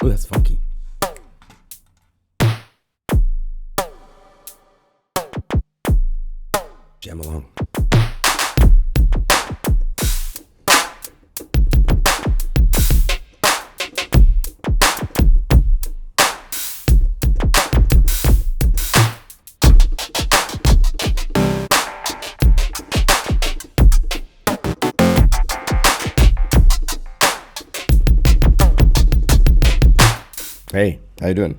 Ooh, that's funky. Jam along. Hey, how you doing?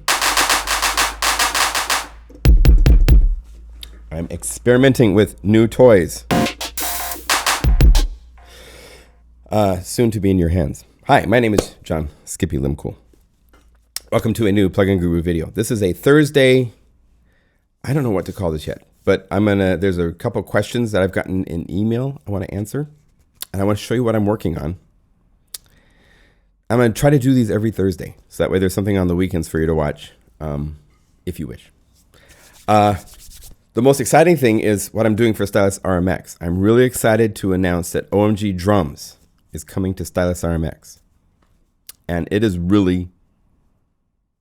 I'm experimenting with new toys. Soon to be in your hands. Hi, my name is John Skippy Limcool. Welcome to a new Plugin Guru video. This is a Thursday. I don't know what to call this yet, but there's a couple questions that I've gotten in email I want to answer, and I want to show you what I'm working on. I'm going to try to do these every Thursday, so that way there's something on the weekends for you to watch, if you wish. The most exciting thing is what I'm doing for Stylus RMX. I'm really excited to announce that OMG Drums is coming to Stylus RMX. And it is really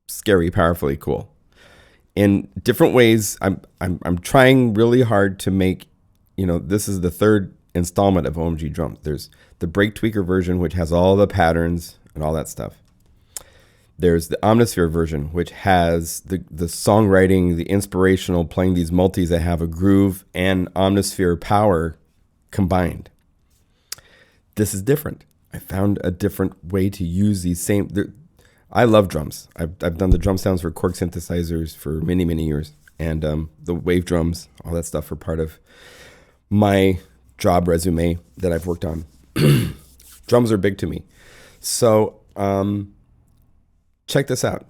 scary, powerfully cool. In different ways, I'm trying really hard to make, this is the third installment of OMG Drums. There's the Break Tweaker version, which has all the patterns and all that stuff. There's the Omnisphere version, which has the songwriting, the inspirational, playing these multis that have a groove and Omnisphere power combined. This is different. I found a different way to use these same... I love drums. I've done the drum sounds for Korg synthesizers for many, many years. And the wave drums, all that stuff are part of my job resume that I've worked on. Drums are big to me. So check this out.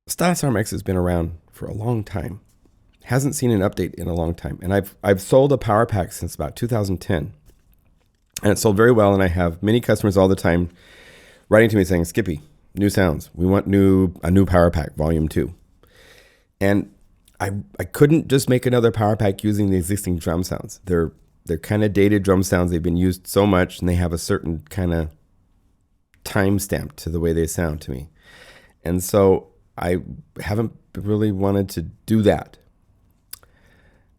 Stylus RMX has been around for a long time. Hasn't seen an update in a long time. And I've sold a power pack since about 2010. And it sold very well. And I have many customers all the time writing to me saying, Skippy, new sounds. We want a new power pack, volume 2. And I couldn't just make another power pack using the existing drum sounds. They're kind of dated drum sounds. They've been used so much, and they have a certain kind of time stamp to the way they sound to me. And so I haven't really wanted to do that.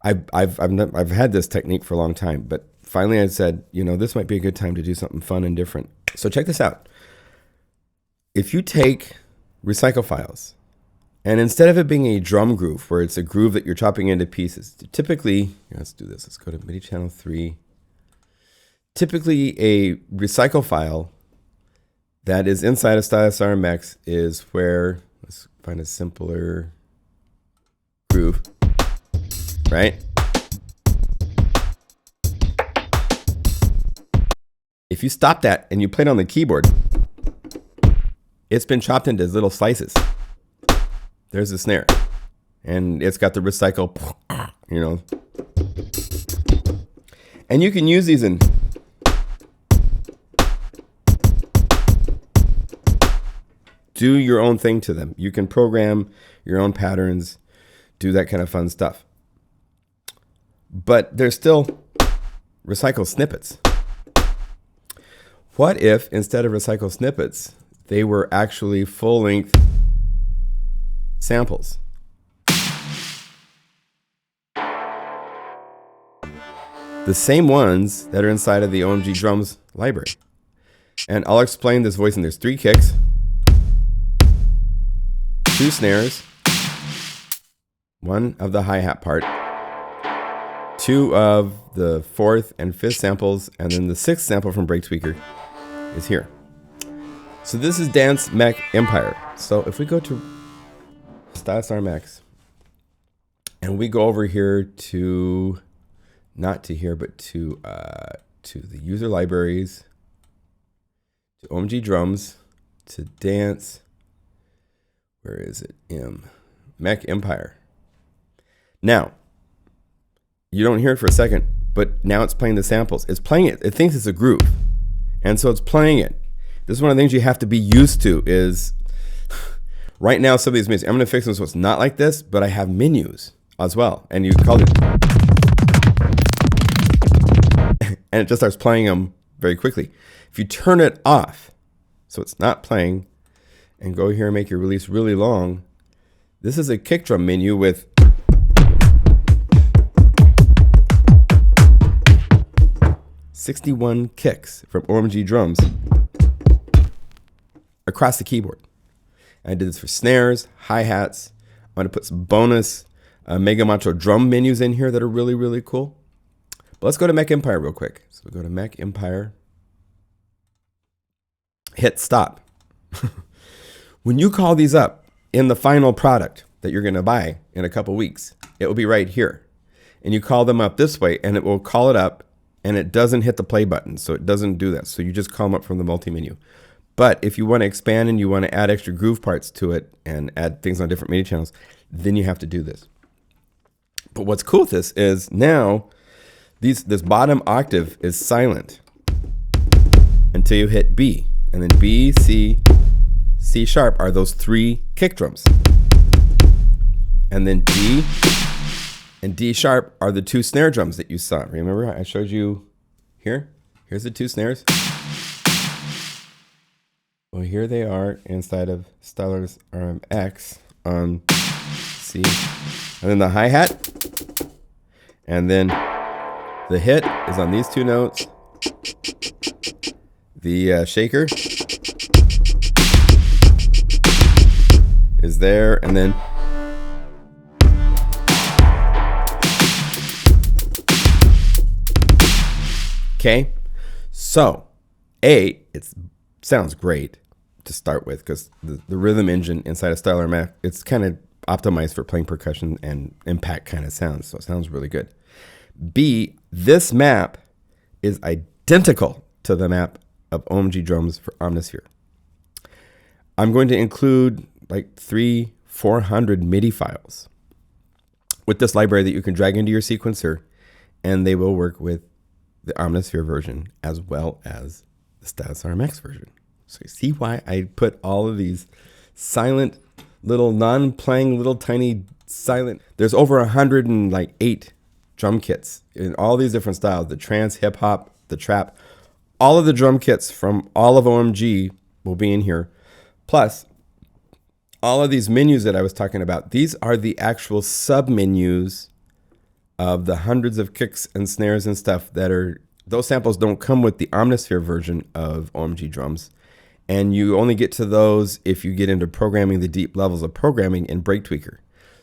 I've had this technique for a long time, but finally I said, this might be a good time to do something fun and different. So check this out. If you take recycle files, and instead of it being a drum groove, where it's a groove that you're chopping into pieces, typically, let's do this. Let's go to MIDI channel 3. Typically, a recycle file that is inside of Stylus RMX is where, let's find a simpler groove, right? If you stop that and you play it on the keyboard, it's been chopped into little slices. There's the snare, and it's got the recycle, and you can use these in do your own thing to them. You can program your own patterns, do that kind of fun stuff. But there's still recycled snippets. What if instead of recycled snippets, they were actually full-length samples? The same ones that are inside of the OMG Drums library. And I'll explain this voicing. There's 3 kicks, 2 snares, 1 of the hi-hat part, 2 of the 4th and 5th samples, and then the 6th sample from Break Tweaker is here. So this is Dance Mech Empire. So if we go to Stylus RMX and we go over here to, not to here, but to the user libraries, to OMG Drums, to Dance, where is it? Mech Empire. Now, you don't hear it for a second, but now it's playing the samples. It's playing it. It thinks it's a groove. And so it's playing it. This is one of the things you have to be used to is, right now, some of these menus, I'm going to fix them so it's not like this, but I have menus as well. And you call it, and it just starts playing them very quickly. If you turn it off, so it's not playing, and go here and make your release really long, this is a kick drum menu with '61 kicks from OMG drums across the keyboard. And I did this for snares, hi-hats. I'm going to put some bonus MegaMagic drum menus in here that are really, really cool. But let's go to Mech Empire real quick. So we go to Mech Empire. Hit stop. When you call these up in the final product that you're going to buy in a couple weeks, it will be right here. And you call them up this way, and it will call it up, and it doesn't hit the play button. So it doesn't do that. So you just call them up from the multi-menu. But if you want to expand and you want to add extra groove parts to it and add things on different MIDI channels, then you have to do this. But what's cool with this is now this bottom octave is silent until you hit B. And then B, C, C sharp are those 3 kick drums. And then D and D sharp are the 2 snare drums that you saw. Remember I showed you here? Here's the 2 snares. Well, here they are inside of Stylus RMX on C. And then the hi-hat. And then the hit is on these 2 notes. The shaker is there. And then okay. So it sounds great to start with because the rhythm engine inside of Stylus RMX, it's kind of optimized for playing percussion and impact kind of sounds. So it sounds really good. B, this map is identical to the map of OMG drums for Omnisphere. I'm going to include like 300-400 MIDI files with this library that you can drag into your sequencer, and they will work with the Omnisphere version as well as the Stylus RMX version. So you see why I put all of these silent little non-playing little tiny silent. There's over 108 drum kits in all these different styles, the trance, hip hop, the trap. All of the drum kits from all of OMG will be in here. Plus all of these menus that I was talking about, these are the actual sub menus of the hundreds of kicks and snares and stuff that are, those samples don't come with the Omnisphere version of OMG drums. And you only get to those if you get into programming the deep levels of programming in Break Tweaker.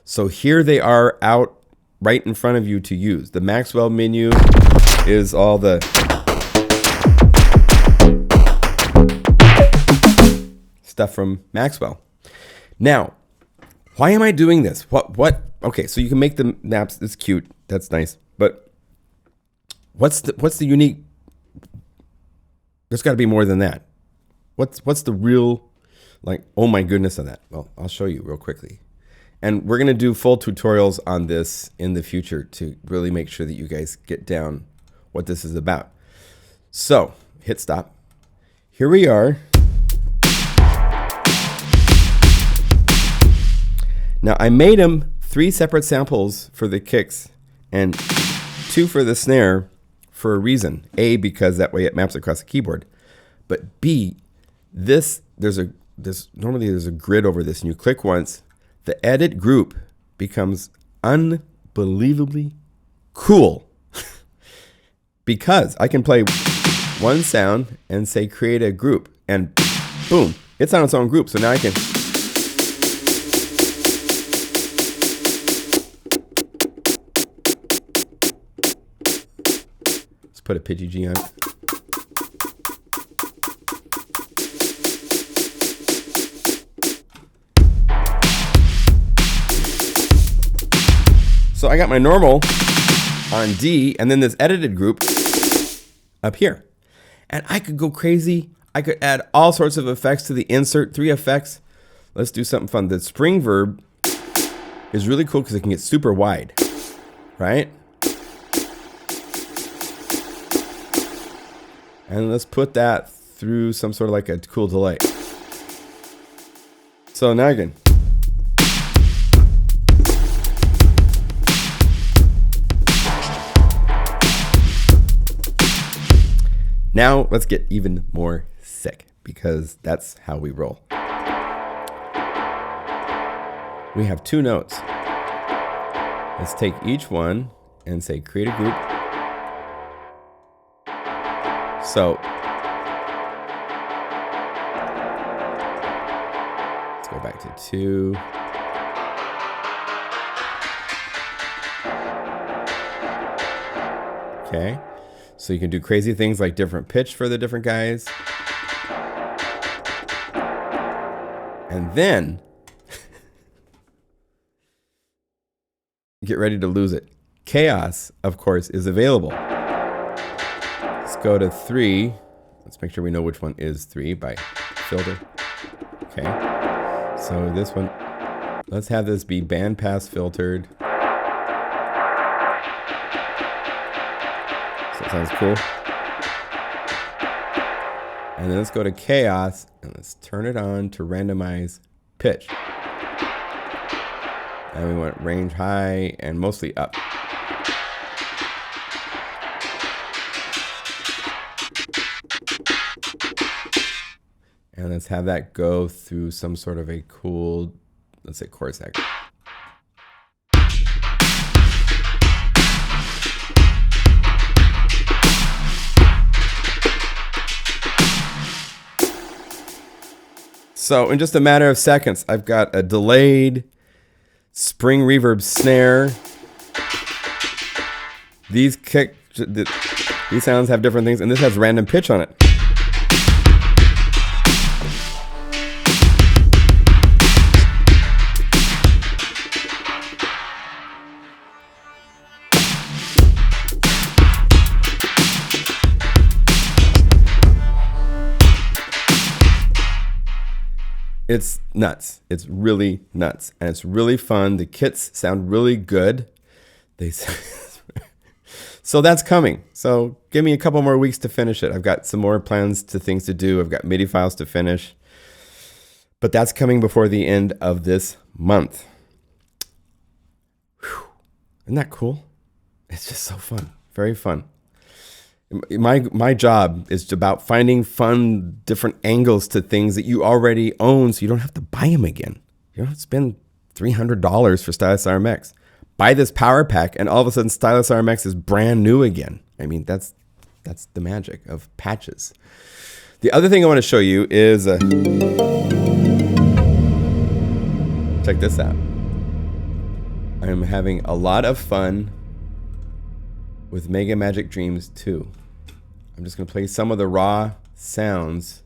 So here they are out right in front of you to use. The Maxwell menu is all the stuff from Maxwell. Now, why am I doing this? Okay, so you can make the naps. It's cute. That's nice. But what's the unique? There's got to be more than that. What's the real, like, oh my goodness of that? Well, I'll show you real quickly. And we're going to do full tutorials on this in the future to really make sure that you guys get down what this is about. So, hit stop. Here we are. Now, I made them 3 separate samples for the kicks and 2 for the snare for a reason. A, because that way it maps across the keyboard. But B, normally there's a grid over this, and you click once, the edit group becomes unbelievably cool because I can play one sound and say create a group, and boom, it's on its own group. So now I can let's put a Pidgey G on. So I got my normal on D and then this edited group up here. And I could go crazy. I could add all sorts of effects to the insert, 3 effects. Let's do something fun. The spring verb is really cool because it can get super wide, right? And let's put that through some sort of like a cool delay. So now again. Now let's get even more sick because that's how we roll. we have 2 notes. Let's take each one and say create a group. So let's go back to 2. Okay, so you can do crazy things like different pitch for the different guys. And then get ready to lose it. Chaos, of course, is available. Let's go to 3. Let's make sure we know which one is 3 by filter. Okay, so this one, let's have this be bandpass filtered. So that sounds cool. And then let's go to chaos and let's turn it on to randomize pitch. And we want range high and mostly up. And let's have that go through some sort of a cool, let's say chorus act. So in just a matter of seconds, I've got a delayed spring reverb snare. These sounds have different things, and this has random pitch on it. It's nuts. It's really nuts. And it's really fun. The kits sound really good. So that's coming. So give me a couple more weeks to finish it. I've got some more things to do. I've got MIDI files to finish. But that's coming before the end of this month. Whew. Isn't that cool? It's just so fun. Very fun. My job is about finding fun, different angles to things that you already own so you don't have to buy them again. You don't have to spend $300 for Stylus RMX. Buy this power pack and all of a sudden Stylus RMX is brand new again. I mean, that's the magic of patches. The other thing I want to show you is, check this out. I'm having a lot of fun with MegaMagic Dreams 2. I'm just going to play some of the raw sounds.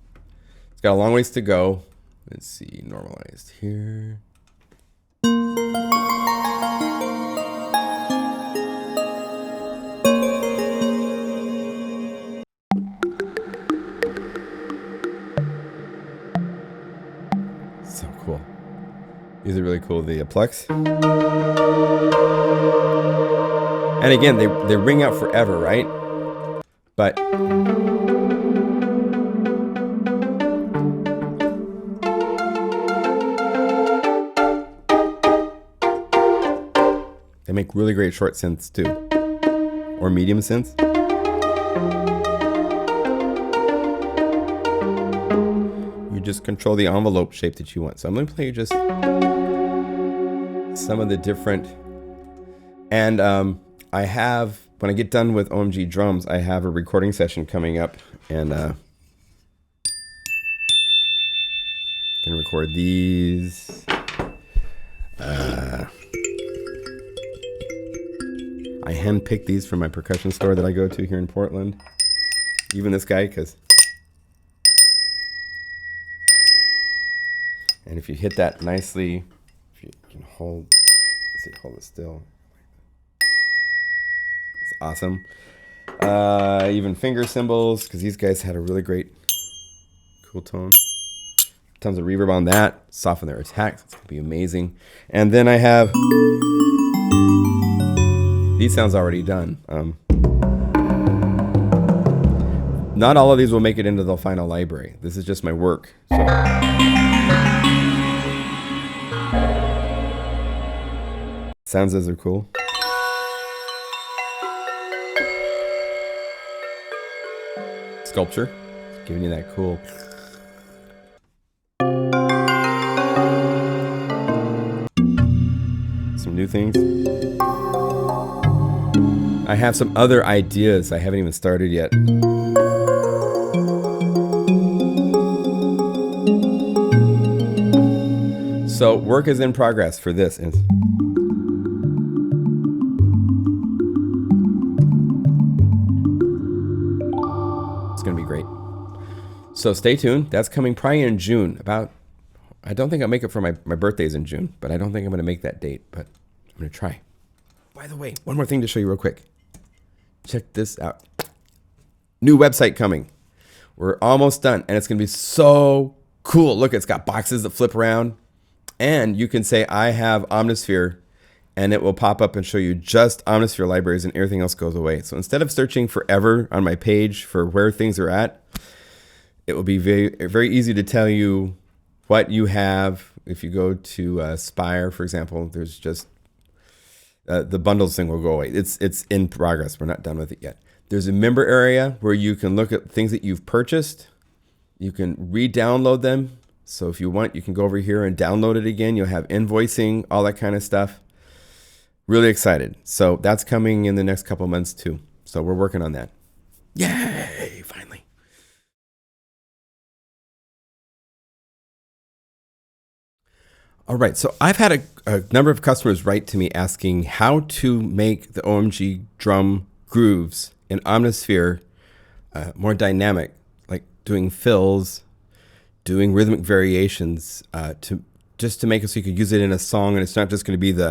It's got a long ways to go. Let's see, normalized here. So cool. These are really cool, the plucks. And again, they ring out forever, right? But they make really great short synths too, or medium synths. You just control the envelope shape that you want. So I'm going to play just some of the different, and I have, when I get done with OMG drums, I have a recording session coming up, and can record these. I handpicked these from my percussion store that I go to here in Portland. Even this guy, and if you hit that nicely, if you can hold, let's see, hold it still. It's awesome. Even finger cymbals, because these guys had a really great, cool tone. Tons of reverb on that, soften their attacks. It's gonna be amazing. And then I have these sounds already done. Not all of these will make it into the final library. This is just my work. So. Sounds as are cool. Sculpture, giving you that cool. new things. I have some other ideas I haven't even started yet. So work is in progress for this. It's going to be great. So stay tuned. That's coming probably in June. I don't think I'll make it for my birthday's in June, but I don't think I'm going to make that date, but I'm going to try. By the way, one more thing to show you real quick. Check this out. New website coming. We're almost done, and it's going to be so cool. Look, it's got boxes that flip around, and you can say, I have Omnisphere, and it will pop up and show you just Omnisphere libraries, and everything else goes away. So instead of searching forever on my page for where things are at, it will be very, very easy to tell you what you have. If you go to Spire, for example, there's just the bundles thing will go away. It's in progress. We're not done with it yet. There's a member area where you can look at things that you've purchased. You can re-download them. So if you want, you can go over here and download it again. You'll have invoicing, all that kind of stuff. Really excited. So that's coming in the next couple of months too. So we're working on that. Yay, finally. All right, so I've had a number of customers write to me asking how to make the OMG drum grooves in Omnisphere more dynamic, like doing fills, doing rhythmic variations, just to make it so you could use it in a song and it's not just going to be the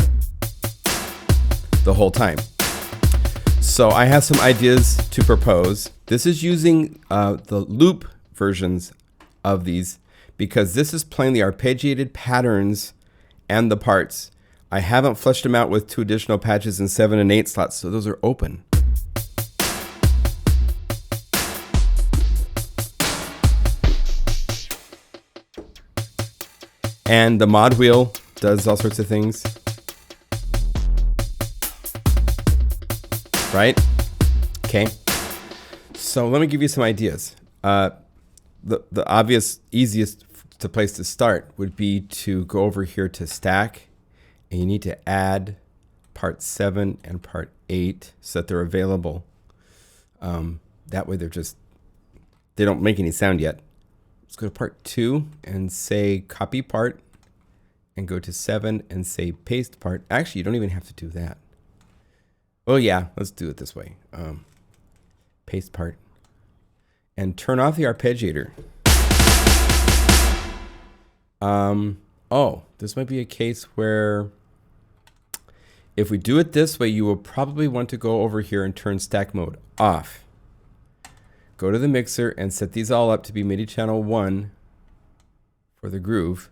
whole time. So I have some ideas to propose. This is using the loop versions of these, because this is playing the arpeggiated patterns and the parts. I haven't fleshed them out with 2 additional patches in 7 and 8 slots, so those are open. And the mod wheel does all sorts of things. Right? Okay. So let me give you some ideas. The obvious, easiest place to start would be to go over here to stack, and you need to add part 7 and part 8 so that they're available. That way they don't make any sound yet. Let's go to part 2 and say copy part, and go to 7 and say paste part. Actually, you don't even have to do that. Well, yeah, let's do it this way. Paste part. And turn off the arpeggiator. Oh, this might be a case where if we do it this way, you will probably want to go over here and turn stack mode off. Go to the mixer and set these all up to be MIDI channel 1 for the groove.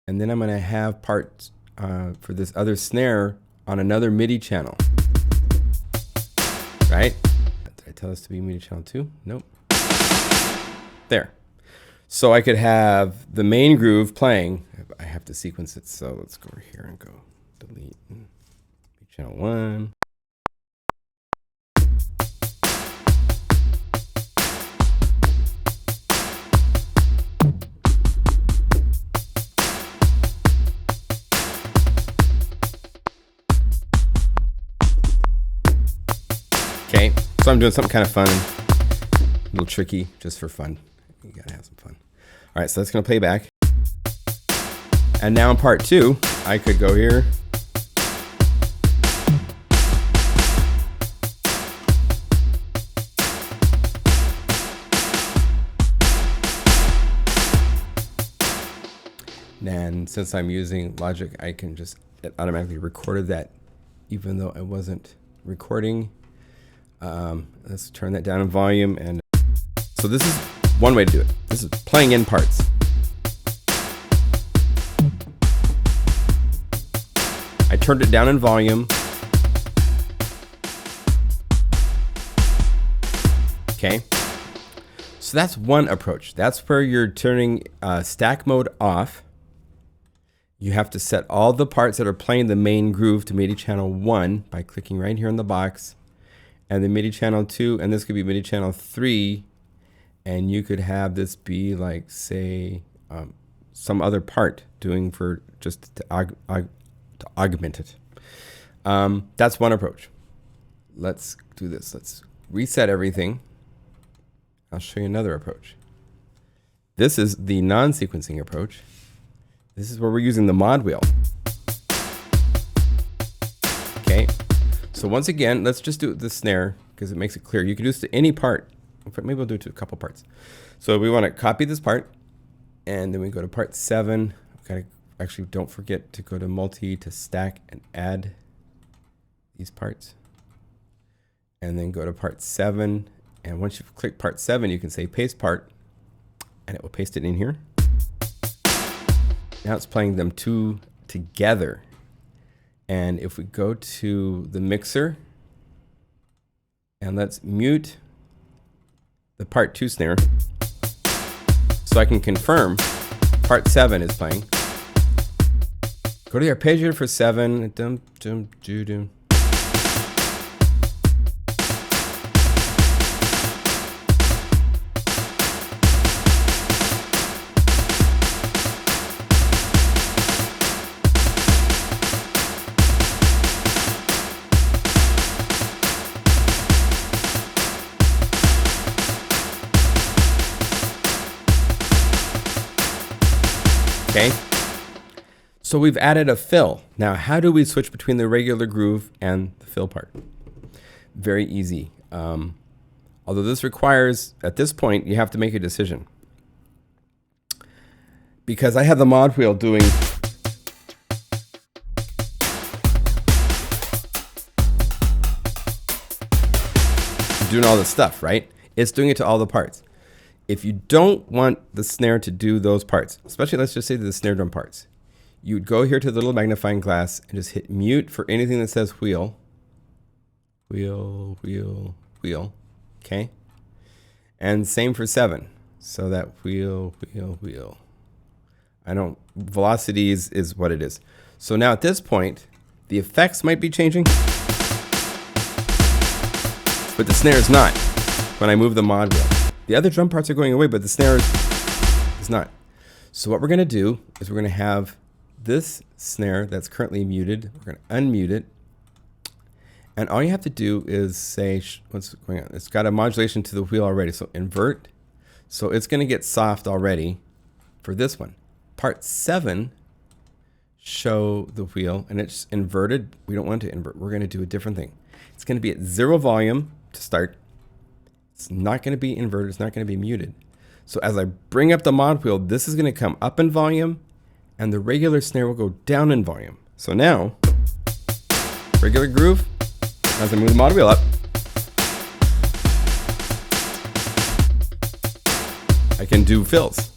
And then I'm going to have parts for this other snare on another MIDI channel. Right? Did I tell this to be MIDI channel 2? Nope. There. So I could have the main groove playing. I have to sequence it, so let's go over here and go delete MIDI channel 1. Okay, so I'm doing something kind of fun, a little tricky, just for fun. You gotta have some fun. All right, so that's gonna play back. And now in part 2, I could go here. And since I'm using Logic, I can just, it automatically recorded that even though I wasn't recording. Let's turn that down in volume. And so this is one way to do it. This is playing in parts. I turned it down in volume. Okay. So that's one approach. That's where you're turning stack mode off. You have to set all the parts that are playing the main groove to MIDI channel 1 by clicking right here in the box. And then MIDI channel 2, and this could be MIDI channel 3, and you could have this be like, say, some other part doing for just to augment it. That's one approach. Let's do this. Let's reset everything. I'll show you another approach. This is the non-sequencing approach. This is where we're using the mod wheel. Okay. So once again, let's just do the snare because it makes it clear. You can do this to any part. In fact, maybe we'll do it to a couple parts. So we want to copy this part, and then we go to part 7. Actually, don't forget to go to multi to stack and add these parts. And then go to part 7. And once you've clicked part 7, you can say paste part, and it will paste it in here. Now it's playing them two together. And if we go to the mixer, and let's mute the part 2 snare, so I can confirm part 7 is playing. Go to the arpeggiator for 7. Dum, dum, doo, doo. Okay, so we've added a fill. Now, how do we switch between the regular groove and the fill part? Very easy. Although this requires, at this point, you have to make a decision. Because I have the mod wheel doing all this stuff, right? It's doing it to all the parts. If you don't want the snare to do those parts, especially let's just say the snare drum parts, you would go here to the little magnifying glass and just hit mute for anything that says wheel. Wheel, wheel, wheel. Okay? And same for 7. So that wheel, wheel, wheel. Velocity is what it is. So now at this point, the effects might be changing, but the snare is not when I move the mod wheel. The other drum parts are going away, but the snare is not. So what we're going to do is we're going to have this snare that's currently muted. We're going to unmute it. And all you have to do is say, what's going on? It's got a modulation to the wheel already. So invert. So it's going to get soft already for this one. Part 7, show the wheel, and it's inverted. We don't want to invert. We're going to do a different thing. It's going to be at 0 volume to start. It's not going to be inverted. It's not going to be muted. So as I bring up the mod wheel, this is going to come up in volume, and the regular snare will go down in volume. So now, regular groove, as I move the mod wheel up, I can do fills.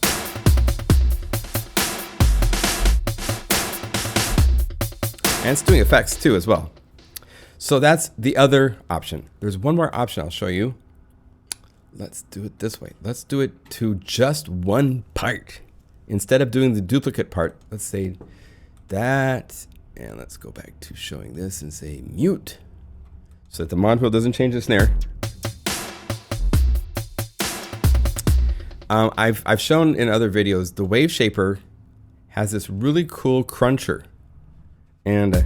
And it's doing effects too as well. So that's the other option. There's one more option I'll show you. Let's do it this way. Let's do it to just one part. Instead of doing the duplicate part, let's say that, and let's go back to showing this and say mute. So that the mod wheel doesn't change the snare. I've shown in other videos, the wave shaper has this really cool cruncher. And,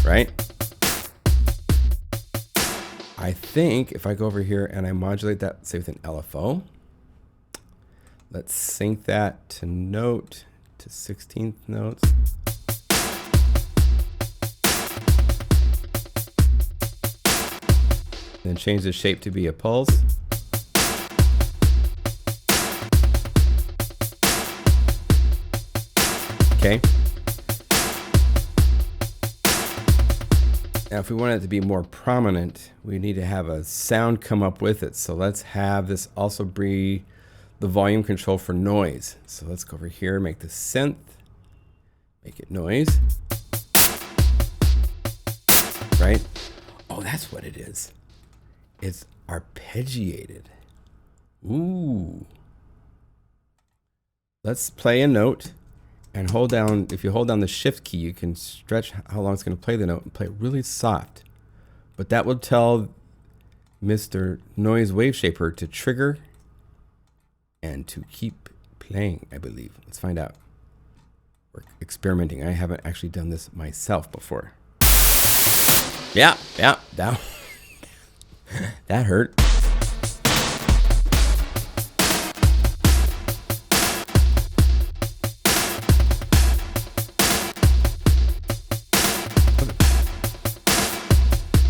right? I think if I go over here and I modulate that, say with an LFO, let's sync that to note, to 16th notes. Then change the shape to be a pulse. Okay. Now, if we want it to be more prominent, we need to have a sound come up with it. So let's have this also be the volume control for noise. So let's go over here, make the synth, make it noise. Right? Oh, that's what it is. It's arpeggiated. Ooh. Let's play a note. And hold down, if you hold down the shift key, you can stretch how long it's going to play the note and play it really soft. But that will tell Mr. Noise Wave Shaper to trigger and to keep playing, I believe. Let's find out. We're experimenting. I haven't actually done this myself before. Yeah, that hurt.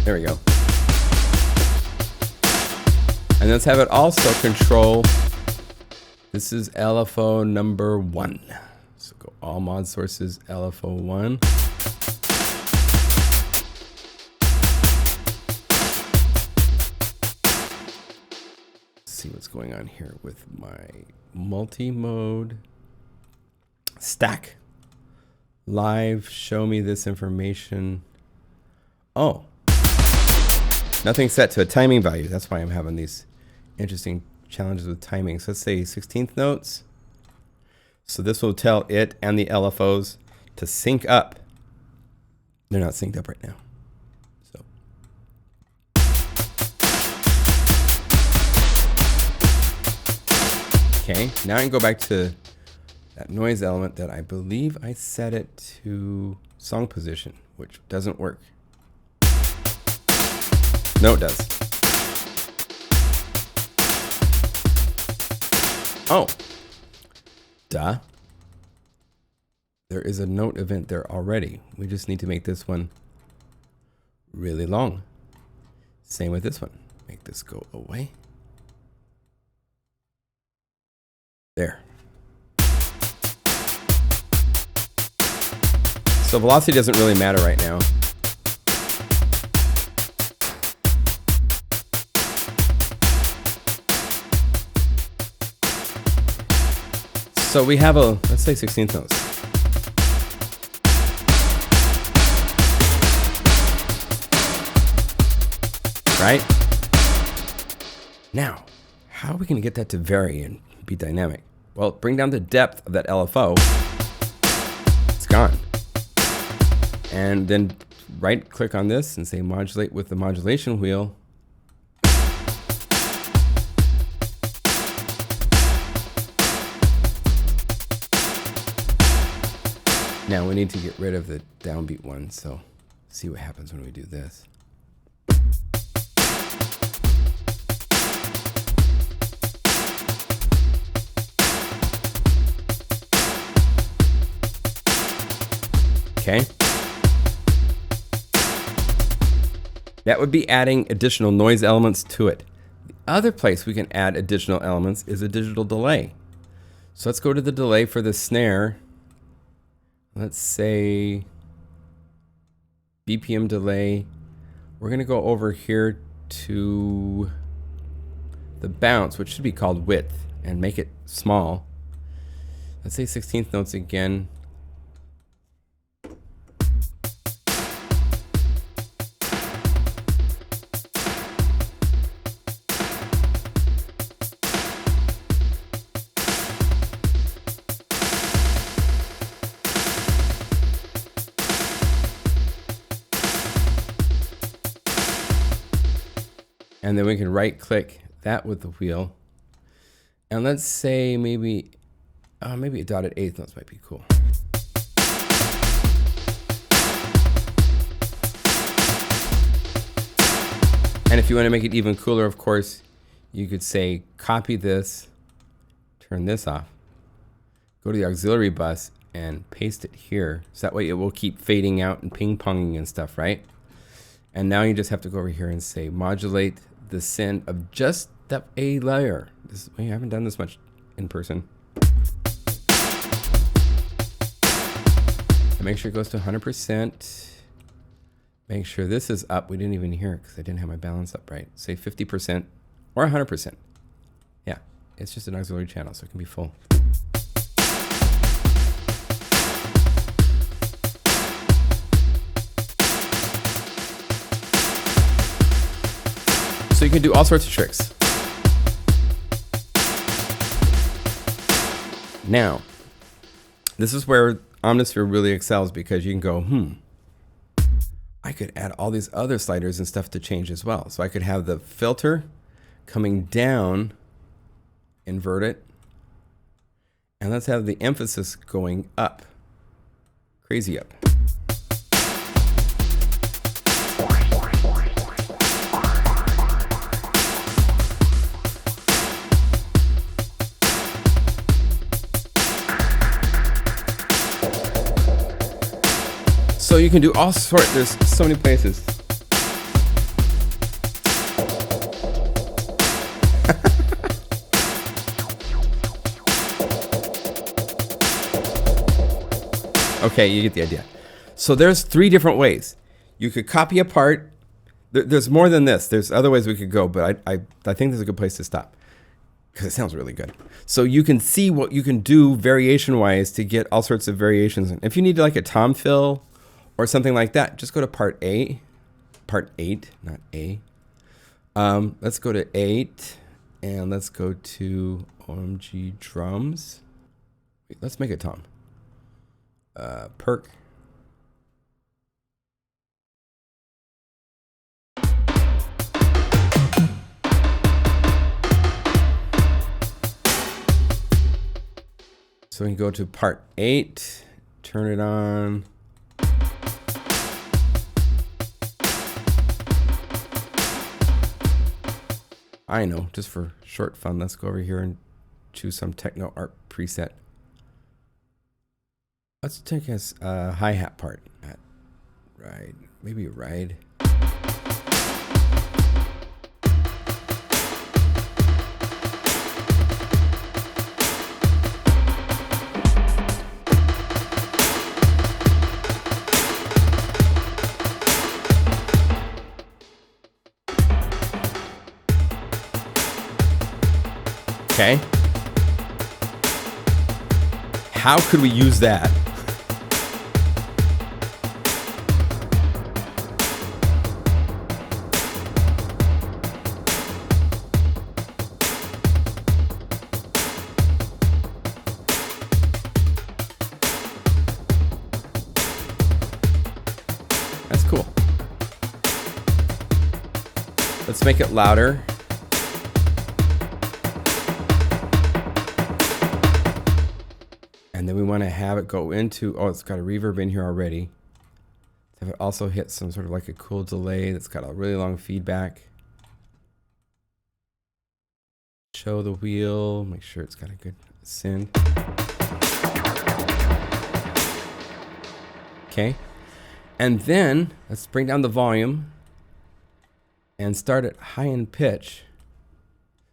There we go. And let's have it also control. This is LFO number 1. So go all mod sources, LFO 1. See what's going on here with my multi-mode stack. Live, show me this information. Oh. Nothing set to a timing value. That's why I'm having these interesting challenges with timing. So let's say 16th notes. So this will tell it and the LFOs to sync up. They're not synced up right now. So okay, now I can go back to that noise element that I believe I set it to song position, which doesn't work. No, it does. Oh, duh. There is a note event there already. We just need to make this one really long. Same with this one. Make this go away. There. So velocity doesn't really matter right now. So we have a, let's say 16th notes. Right? Now, how are we going to get that to vary and be dynamic? Well, bring down the depth of that LFO. It's gone. And then right click on this and say modulate with the modulation wheel. Now we need to get rid of the downbeat one, so see what happens when we do this. Okay. That would be adding additional noise elements to it. The other place we can add additional elements is a digital delay. So let's go to the delay for the snare. Let's say BPM delay. We're going to go over here to the bounce, which should be called width, and make it small. Let's say 16th notes again. And then we can right click that with the wheel. And let's say maybe a dotted eighth notes might be cool. And if you want to make it even cooler, of course, you could say copy this, turn this off, go to the auxiliary bus and paste it here. So that way it will keep fading out and ping-ponging and stuff, right? And now you just have to go over here and say modulate the send of just that A layer. We haven't done this much in person. And make sure it goes to 100%. Make sure this is up. We didn't even hear it because I didn't have my balance up right. Say 50% or 100%. Yeah, it's just an auxiliary channel, so it can be full. So you can do all sorts of tricks. Now, this is where Omnisphere really excels, because you can go, I could add all these other sliders and stuff to change as well. So I could have the filter coming down, invert it, And let's have the emphasis going up. Crazy up. So you can do all sorts, there's so many places. Okay, you get the idea. So there's 3 different ways. You could copy a part. There's more than this. There's other ways we could go, but I think this is a good place to stop because it sounds really good. So you can see what you can do variation-wise to get all sorts of variations. If you need like a tom fill or something like that, just go to part 8, not A. Let's go to 8, and let's go to OMG drums. Wait, let's make it tom. Perk. So we can go to part 8, turn it on. I know, just for short fun, let's go over here and choose some techno art preset. Let's take a hi-hat part. Ride, maybe a ride. Okay. How could we use that? That's cool. Let's make it louder. And then we want to have it go into, oh, it's got a reverb in here already. Have it also hit some sort of like a cool delay that's got a really long feedback. Show the wheel, make sure it's got a good synth. Okay. And then let's bring down the volume and start at high in pitch.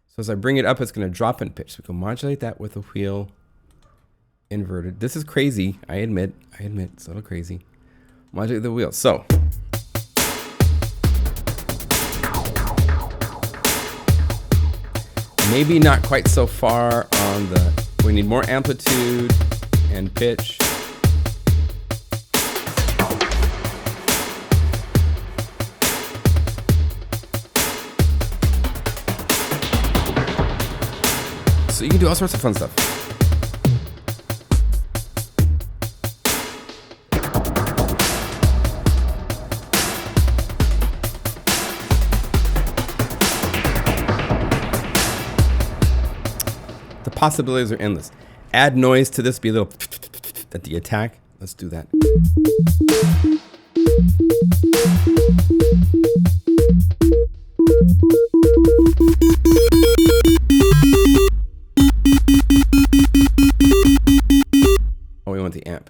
So as I bring it up, it's going to drop in pitch. So we can modulate that with the wheel inverted. This is crazy. I admit it's a little crazy. Modulate the wheel. So maybe not quite so far on the, we need more amplitude and pitch. So you can do all sorts of fun stuff. The possibilities are endless. Add noise to this, be a little at the attack. Let's do that. Oh, we want the amp.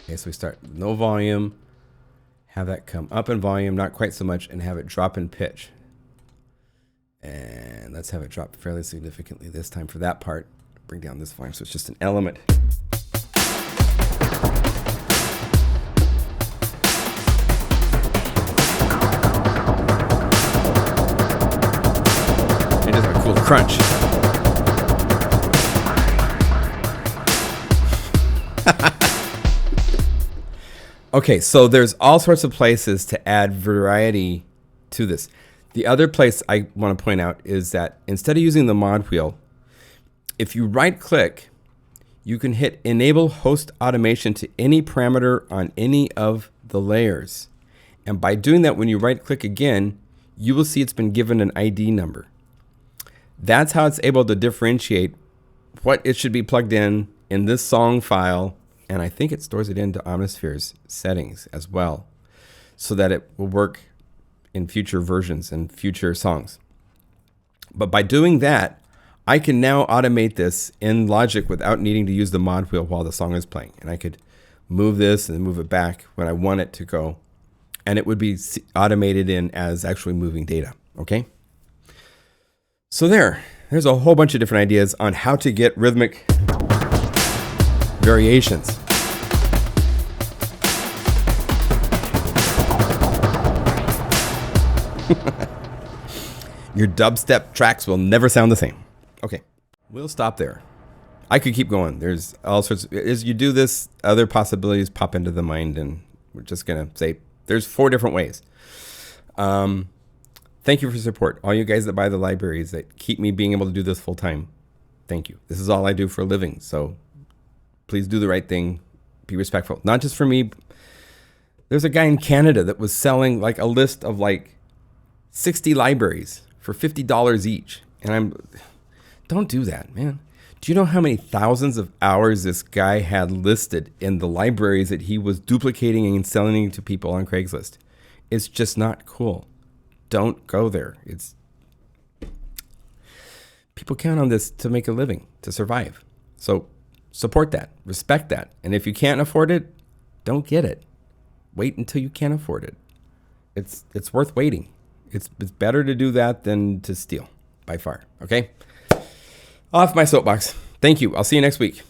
Okay, so we start with no volume, have that come up in volume, not quite so much, and have it drop in pitch. And let's have it drop fairly significantly this time for that part. Bring down this volume so it's just an element. It does a cool crunch. Okay, so there's all sorts of places to add variety to this. The other place I want to point out is that instead of using the mod wheel, if you right click, you can hit enable host automation to any parameter on any of the layers. And by doing that, when you right click again, you will see it's been given an ID number. That's how it's able to differentiate what it should be plugged in this song file. And I think it stores it into Omnisphere's settings as well, so that it will work in future versions and future songs. But by doing that, I can now automate this in Logic without needing to use the mod wheel while the song is playing. And I could move this and move it back when I want it to go. And it would be automated in as actually moving data, okay? So there's a whole bunch of different ideas on how to get rhythmic variations. Your dubstep tracks will never sound the same. Okay, we'll stop there. I could keep going. There's all sorts of, as you do this, other possibilities pop into the mind, and we're just gonna say there's 4 different ways. Thank you for your support. All you guys that buy the libraries that keep me being able to do this full time. Thank you. This is all I do for a living. So please do the right thing. Be respectful. Not just for me. There's a guy in Canada that was selling like a list of like 60 libraries for $50 each. And don't do that, man. Do you know how many thousands of hours this guy had listed in the libraries that he was duplicating and selling to people on Craigslist? It's just not cool. Don't go there. People count on this to make a living, to survive. So support that, respect that. And if you can't afford it, don't get it. Wait until you can afford it. It's worth waiting. It's better to do that than to steal, by far. Okay? Off my soapbox. Thank you. I'll see you next week.